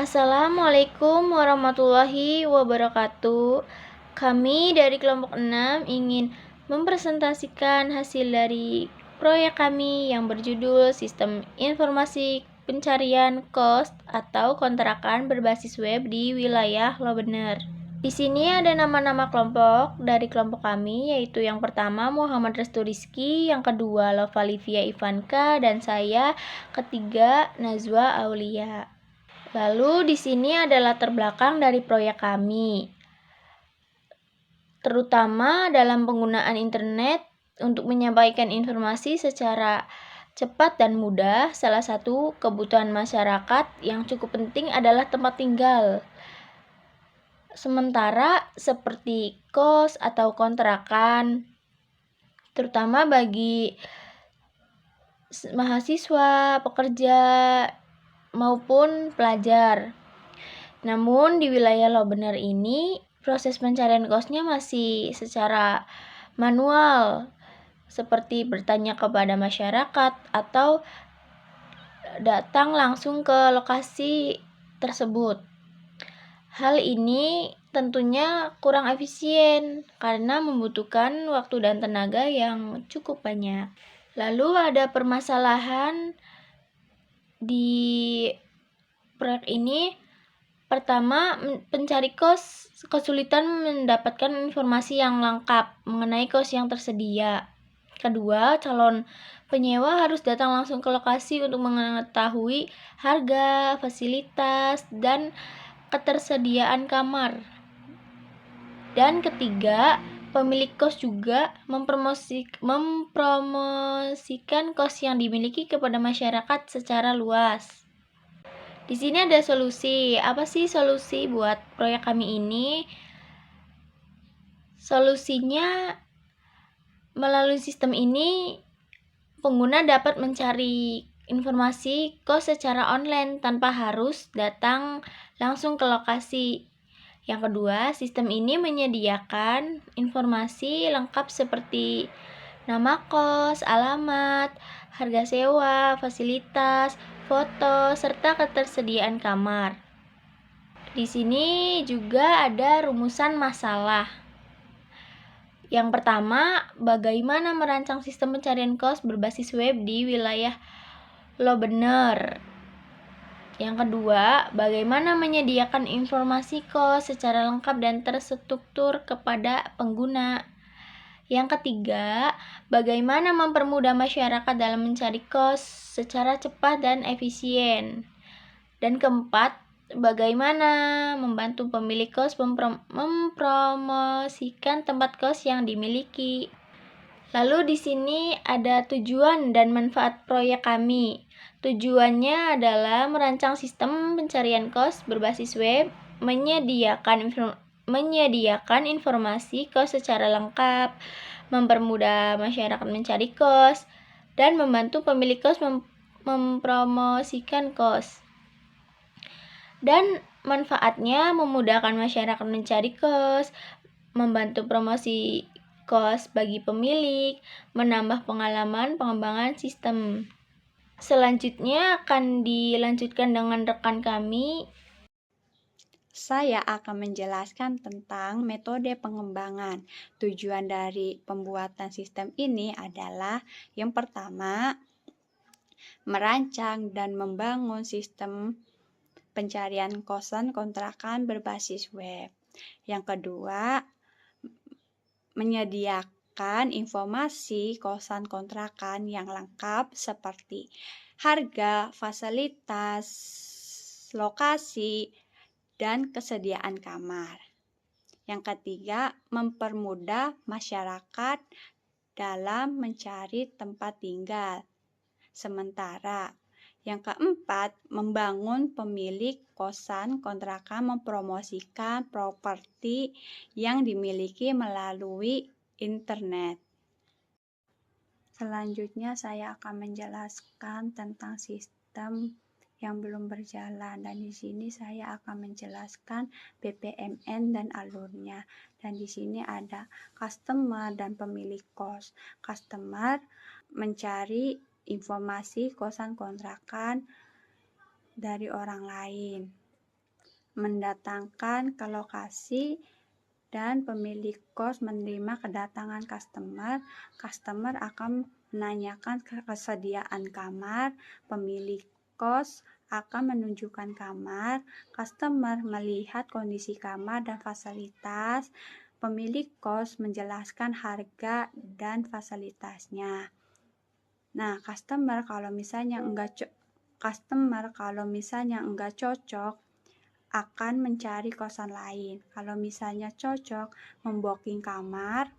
Assalamualaikum warahmatullahi wabarakatuh. Kami dari kelompok 6 ingin mempresentasikan hasil dari proyek kami yang berjudul Sistem Informasi Pencarian Kos atau Kontrakan Berbasis Web di Wilayah Lobener. Di sini ada nama-nama kelompok dari kelompok kami, yaitu yang pertama Muhammad Restu Rizky, yang kedua Lova Livia Ivanka, dan saya ketiga Nazwa Aulia. Lalu di sini ada latar belakang dari proyek kami, terutama dalam penggunaan internet untuk menyampaikan informasi secara cepat dan mudah. Salah satu kebutuhan masyarakat yang cukup penting adalah tempat tinggal. Sementara seperti kos atau kontrakan, terutama bagi mahasiswa, pekerja, maupun pelajar. Namun di wilayah Lobener ini proses pencarian kosnya masih secara manual, seperti bertanya kepada masyarakat atau datang langsung ke lokasi tersebut. Hal ini tentunya kurang efisien karena membutuhkan waktu dan tenaga yang cukup banyak. Lalu ada permasalahan di proyek ini. Pertama, pencari kos kesulitan mendapatkan informasi yang lengkap mengenai kos yang tersedia. Kedua, calon penyewa harus datang langsung ke lokasi untuk mengetahui harga, fasilitas, dan ketersediaan kamar. Dan ketiga, pemilik kos juga mempromosikan kos yang dimiliki kepada masyarakat secara luas. Di sini ada solusi. Apa sih solusi buat proyek kami ini? Solusinya, melalui sistem ini pengguna dapat mencari informasi kos secara online tanpa harus datang langsung ke lokasi. Yang kedua, sistem ini menyediakan informasi lengkap seperti nama kos, alamat, harga sewa, fasilitas, foto, serta ketersediaan kamar. Di sini juga ada rumusan masalah. Yang pertama, bagaimana merancang sistem pencarian kos berbasis web di wilayah Lobener. Yang kedua, bagaimana menyediakan informasi kos secara lengkap dan terstruktur kepada pengguna. Yang ketiga, bagaimana mempermudah masyarakat dalam mencari kos secara cepat dan efisien. Dan keempat, bagaimana membantu pemilik kos mempromosikan tempat kos yang dimiliki. Lalu di sini ada tujuan dan manfaat proyek kami. Tujuannya adalah merancang sistem pencarian kos berbasis web, menyediakan informasi kos secara lengkap, mempermudah masyarakat mencari kos, dan membantu pemilik kos mempromosikan kos. Dan manfaatnya memudahkan masyarakat mencari kos, membantu promosi kos bagi pemilik, menambah pengalaman pengembangan sistem. Selanjutnya akan dilanjutkan dengan rekan kami. Saya akan menjelaskan tentang metode pengembangan. Tujuan dari pembuatan sistem ini adalah yang pertama, merancang dan membangun sistem pencarian kosan kontrakan berbasis web. Yang kedua, menyediakan informasi kosan kontrakan yang lengkap seperti harga, fasilitas, lokasi, dan kesediaan kamar. Yang ketiga, mempermudah masyarakat dalam mencari tempat tinggal. Sementara yang keempat, membangun pemilik kosan kontrakan mempromosikan properti yang dimiliki melalui internet. Selanjutnya saya akan menjelaskan tentang sistem yang belum berjalan, dan di sini saya akan menjelaskan BPMN dan alurnya. Dan di sini ada customer dan pemilik kos. Customer mencari informasi kosan kontrakan dari orang lain. mendatangkan ke lokasi dan pemilik kos menerima kedatangan customer akan menanyakan kesediaan kamar, pemilik kos akan menunjukkan kamar, customer melihat kondisi kamar dan fasilitas, pemilik kos menjelaskan harga dan fasilitasnya. Nah, customer kalau misalnya enggak cocok akan mencari kosan lain. Kalau misalnya cocok, membooking kamar,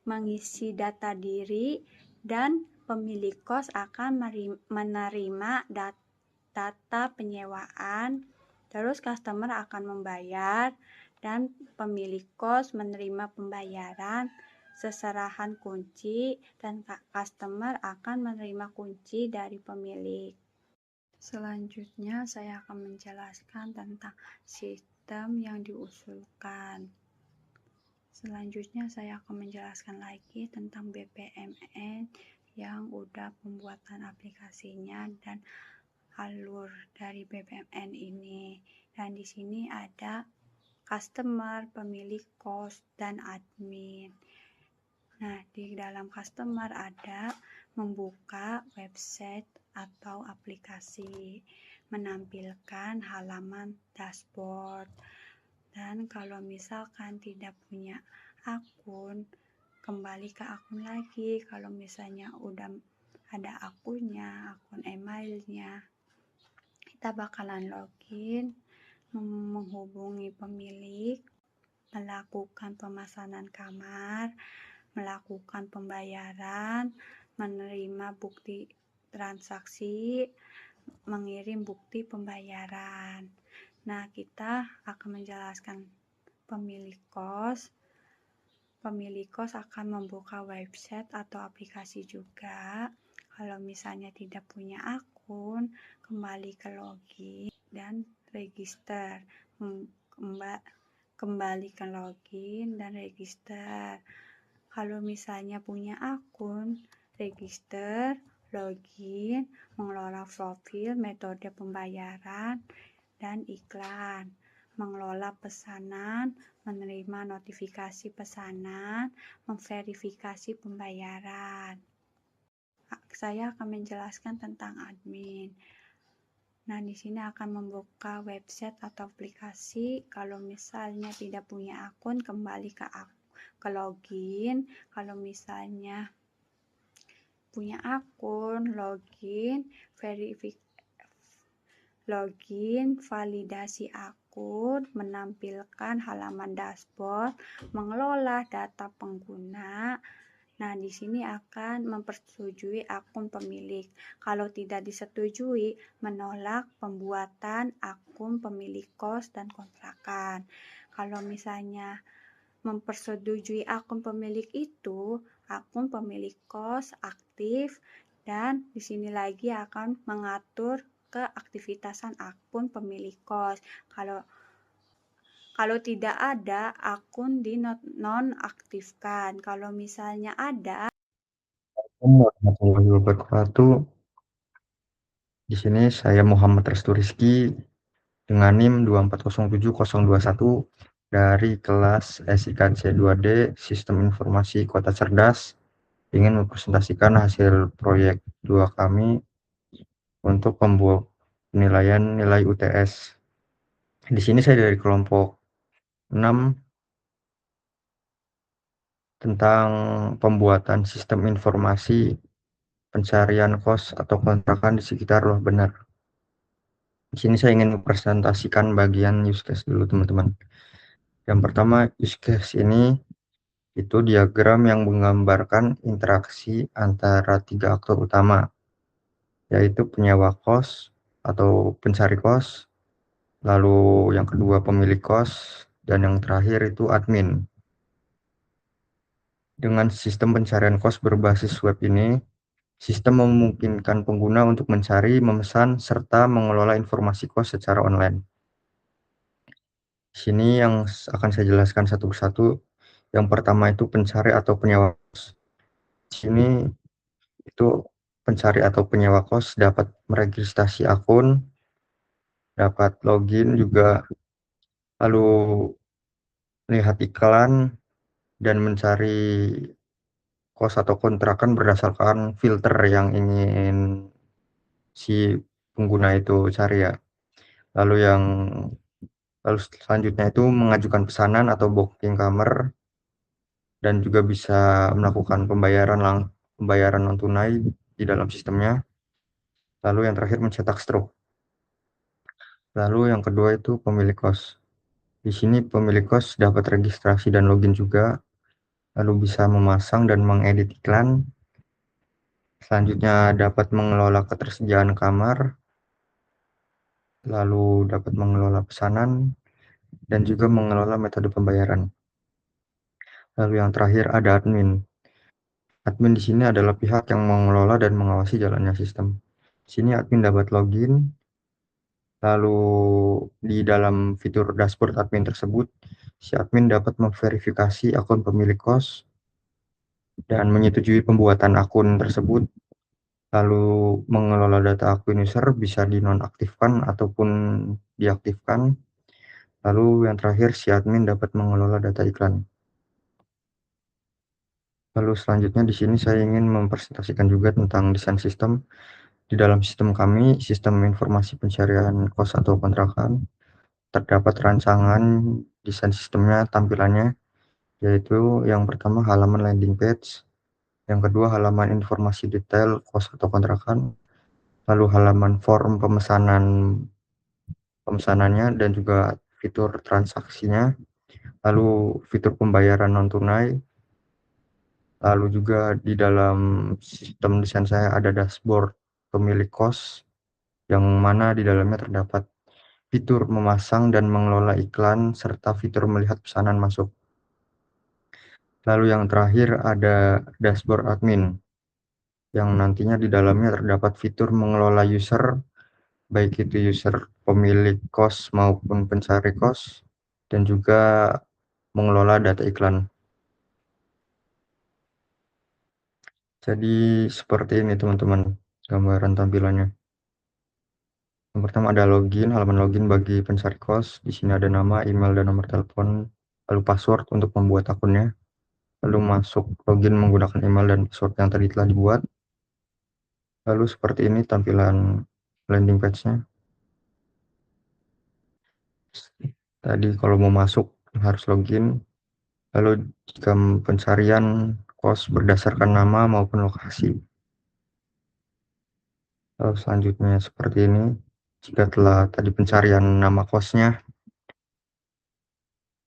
mengisi data diri, dan pemilik kos akan menerima data penyewaan, terus customer akan membayar, dan pemilik kos menerima pembayaran, seserahan kunci, dan customer akan menerima kunci dari pemilik. Selanjutnya saya akan menjelaskan tentang sistem yang diusulkan. Selanjutnya saya akan menjelaskan lagi tentang BPMN yang udah pembuatan aplikasinya dan alur dari BPMN ini. Dan di sini ada customer, pemilik kos, dan admin. Nah, di dalam customer ada membuka website atau aplikasi, menampilkan halaman dashboard. Dan kalau misalkan tidak punya akun, kembali ke akun lagi. Kalau misalnya udah ada akunnya, akun emailnya, kita bakalan login, menghubungi pemilik, melakukan pemesanan kamar, melakukan pembayaran, menerima bukti transaksi, mengirim bukti pembayaran. Nah, kita akan menjelaskan pemilik kos. Pemilik kos akan membuka website atau aplikasi juga. Kalau misalnya tidak punya akun, kembali ke login dan register. Kembali ke login dan register. Kalau misalnya punya akun, register, login, mengelola profil, metode pembayaran, dan iklan, mengelola pesanan, menerima notifikasi pesanan, memverifikasi pembayaran. Saya akan menjelaskan tentang admin. Nah, di sini akan membuka website atau aplikasi. Kalau misalnya tidak punya akun, kembali ke login. Kalau misalnya punya akun, login, validasi akun, menampilkan halaman dashboard, mengelola data pengguna. Nah, di sini akan mempersetujui akun pemilik. Kalau tidak disetujui, menolak pembuatan akun pemilik kos dan kontrakan. Kalau misalnya mempersetujui akun pemilik itu, akun pemilik kos aktif, dan di sini lagi akan mengatur keaktivitasan akun pemilik kos. Kalau tidak ada, akun dinonaktifkan. Kalau misalnya ada, Assalamualaikum warahmatullahi wabarakatuh. Di sini saya Muhammad Restu Rizky dengan NIM 2407021 dari kelas SIKC 2D Sistem Informasi Kota Cerdas, ingin mempresentasikan hasil proyek 2 kami untuk pembuat penilaian nilai UTS. Di sini saya dari kelompok 6 tentang pembuatan sistem informasi pencarian kos atau kontrakan di sekitar Loh Bener. Di sini saya ingin mempresentasikan bagian use case dulu, teman-teman. Yang pertama, use case ini itu diagram yang menggambarkan interaksi antara 3 aktor utama, yaitu penyewa kos atau pencari kos, lalu yang kedua pemilik kos, dan yang terakhir itu admin. Dengan sistem pencarian kos berbasis web ini, sistem memungkinkan pengguna untuk mencari, memesan, serta mengelola informasi kos secara online. Di sini yang akan saya jelaskan satu persatu. Yang pertama itu pencari atau penyewa kos. Di sini itu pencari atau penyewa kos dapat meregistrasi akun dapat login juga, lalu lihat iklan dan mencari kos atau kontrakan berdasarkan filter yang ingin si pengguna itu cari ya. Lalu selanjutnya itu mengajukan pesanan atau booking kamar, dan juga bisa melakukan pembayaran non tunai di dalam sistemnya. Lalu yang terakhir mencetak struk. Lalu yang kedua itu pemilik kos. Di sini pemilik kos dapat registrasi dan login juga, lalu bisa memasang dan mengedit iklan. Selanjutnya dapat mengelola ketersediaan kamar, lalu dapat mengelola pesanan, dan juga mengelola metode pembayaran. Lalu yang terakhir ada admin. Admin di sini adalah pihak yang mengelola dan mengawasi jalannya sistem. Di sini admin dapat login, lalu di dalam fitur dashboard admin tersebut, si admin dapat memverifikasi akun pemilik kos dan menyetujui pembuatan akun tersebut, lalu mengelola data akun user bisa dinonaktifkan ataupun diaktifkan. Lalu yang terakhir, si admin dapat mengelola data iklan. Lalu selanjutnya di sini saya ingin mempresentasikan juga tentang desain sistem. Di dalam sistem kami, sistem informasi pencarian kos atau kontrakan, terdapat rancangan desain sistemnya, tampilannya, yaitu yang pertama halaman landing page, yang kedua halaman informasi detail kos atau kontrakan, lalu halaman form pemesanannya dan juga fitur transaksinya, lalu fitur pembayaran non tunai, lalu juga di dalam sistem desain saya ada dashboard pemilik kos, yang mana di dalamnya terdapat fitur memasang dan mengelola iklan serta fitur melihat pesanan masuk. Lalu yang terakhir ada dashboard admin, yang nantinya di dalamnya terdapat fitur mengelola user, baik itu user pemilik kos maupun pencari kos, dan juga mengelola data iklan. Jadi seperti ini teman-teman gambaran tampilannya. Yang pertama ada login, halaman login bagi pencari kos. Di sini ada nama, email, dan nomor telepon, lalu password untuk membuat akunnya. Lalu masuk login menggunakan email dan password yang tadi telah dibuat. Lalu seperti ini tampilan landing page-nya. Tadi kalau mau masuk harus login. Lalu jika pencarian kos berdasarkan nama maupun lokasi. Lalu selanjutnya seperti ini. Jika telah tadi pencarian nama kosnya,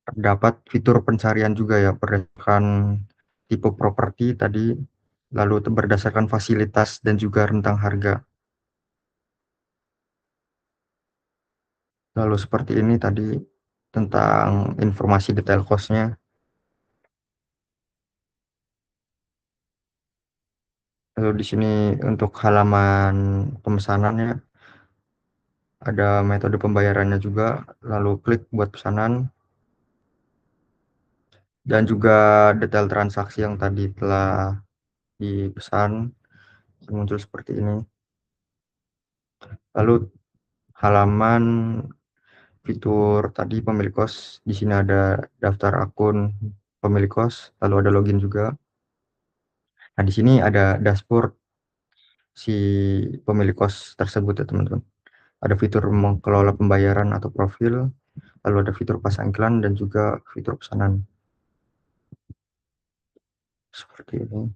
terdapat fitur pencarian juga ya berdasarkan tipe properti tadi, lalu berdasarkan fasilitas dan juga rentang harga. Lalu seperti ini tadi tentang informasi detail kosnya. Lalu di sini untuk halaman pemesanannya ada metode pembayarannya juga, lalu klik buat pesanan, dan juga detail transaksi yang tadi telah dipesan muncul seperti ini. Lalu halaman fitur tadi pemilik kos, di sini ada daftar akun pemilik kos, lalu ada login juga. Nah, di sini ada dashboard si pemilik kos tersebut ya teman-teman. Ada fitur mengelola pembayaran atau profil, lalu ada fitur pasang iklan dan juga fitur pesanan. Seperti ini.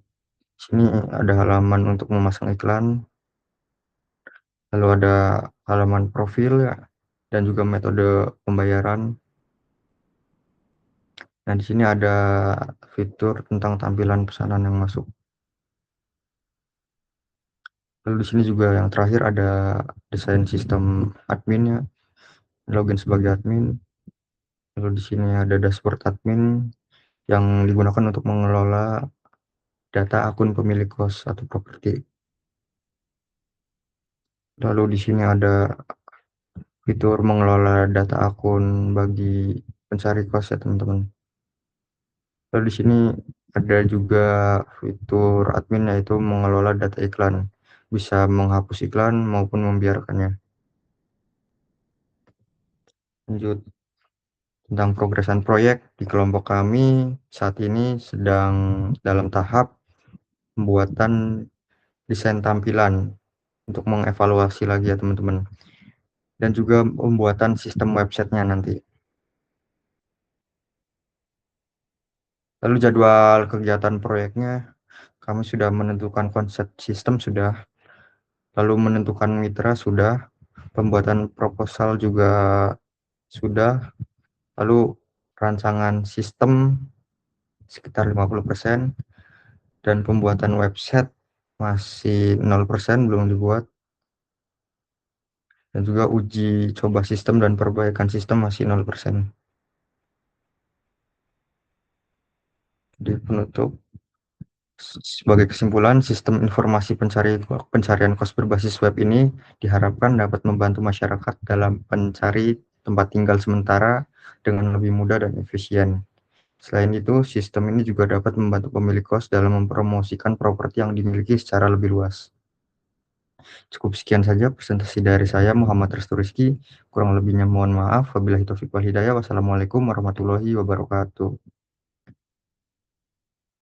Di sini ada halaman untuk memasang iklan, lalu ada halaman profil ya, dan juga metode pembayaran. Nah, di sini ada fitur tentang tampilan pesanan yang masuk. Lalu di sini juga yang terakhir ada desain sistem adminnya, login sebagai admin. Lalu di sini ada dashboard admin yang digunakan untuk mengelola data akun pemilik kos atau properti. Lalu di sini ada fitur mengelola data akun bagi pencari kos ya teman-teman. Lalu di sini ada juga fitur admin, yaitu mengelola data iklan, bisa menghapus iklan maupun membiarkannya. Lanjut, tentang progresan proyek di kelompok kami saat ini sedang dalam tahap pembuatan desain tampilan untuk mengevaluasi lagi ya teman-teman, dan juga pembuatan sistem websitenya nanti. Lalu jadwal kegiatan proyeknya, kami sudah menentukan konsep sistem sudah, lalu menentukan mitra sudah, pembuatan proposal juga sudah, lalu rancangan sistem sekitar 50%, dan pembuatan website masih 0%, belum dibuat, dan juga uji coba sistem dan perbaikan sistem masih 0%. Di penutup, sebagai kesimpulan, sistem informasi pencarian kos berbasis web ini diharapkan dapat membantu masyarakat dalam mencari tempat tinggal sementara dengan lebih mudah dan efisien. Selain itu, sistem ini juga dapat membantu pemilik kos dalam mempromosikan properti yang dimiliki secara lebih luas. Cukup sekian saja presentasi dari saya, Muhammad Restu Rizky. Kurang lebihnya mohon maaf. Wabillahi taufiq wal hidayah. Wassalamualaikum warahmatullahi wabarakatuh.